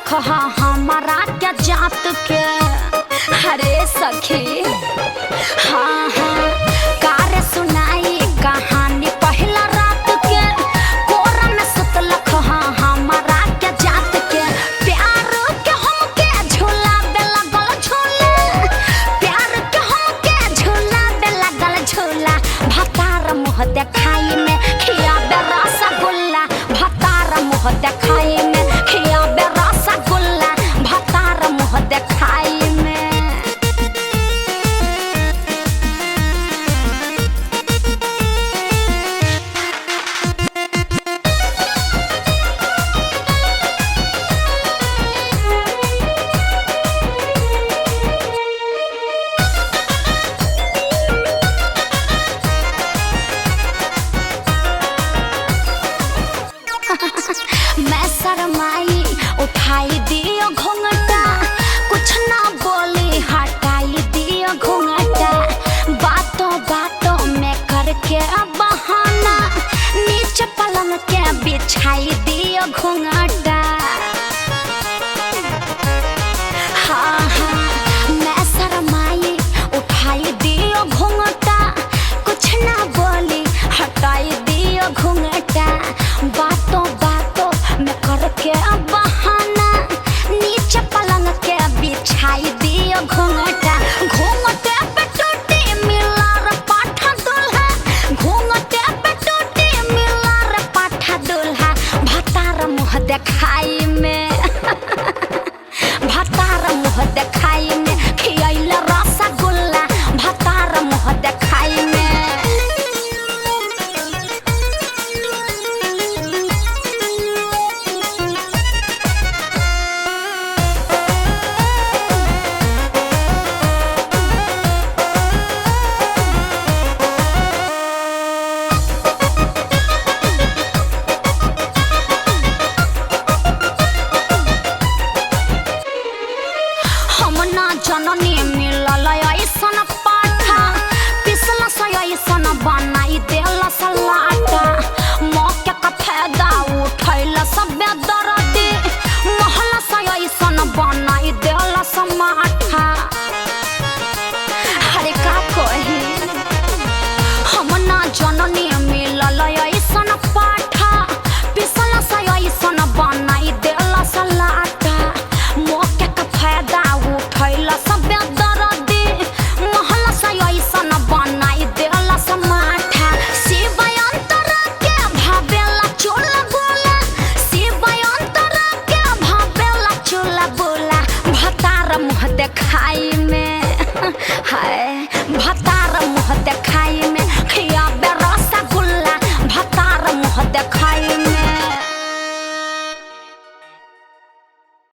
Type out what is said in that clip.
सुतलख हमारा क्या जात के। अरे सखी हाँ हाँ कार सुनाई कहानी पहला रात के। कोरा में सुतलख हमारा क्या जात के। प्यार के हमके झूला दे लगल झूला। प्यार के हमके झूला दे लगल झूला। भतार मुँह देखाई में खियाबे रसगुल्ला। भतार मुँह देखाई में खियाबे रसगुल्ला। भतार मुँह देखाई में। मैं शर्माई उठाई दियो घूंघटा। कुछ ना बोली हटाई दियो घूंघटा। बातों बातों में करके बहाना नीचे पलंग के बिछाई दियो घूंघटा। हाँ हाँ मैं शर्माई उठाई दियो घूंघटा। कुछ ना बोली हटाई दियो घूंघटा। बातों बातों में करके बहाना नीचे पलंग के बिछाई दियो घूंघटा। घूंघटे पे टूटी मिला रे पाठा दुल्हा। घूंघटे पे टूटी मिला रे पाठा दुल्हा। भतार मुँह देखाई में भतार मुँह देखाई में खियाइल रसगुल्ला। भतार मुँह देखाई में। हम ना जननी मिलल ऐसन पाठा। पिसला से ऐसन बनाई देला सलाटा। मौके का फायदा उठैल सब बेदर्दी। महला से ऐसन बनाई देला समाठा। अरे का कही हम ना जननी मिलल ऐसन पाठा। पिसला से ऐसन बनाई देला सलाटा। मौके का फायदा उठैल सब बेदर्दी। महला से ऐसन बनाई देला समाठा। शिवयंतर के भावेला चूल्हा बोला। शिवयंतर के भावेला चूल्हा बोला। भतार मुँह देखाई में हाय भतार मुँह देखाई में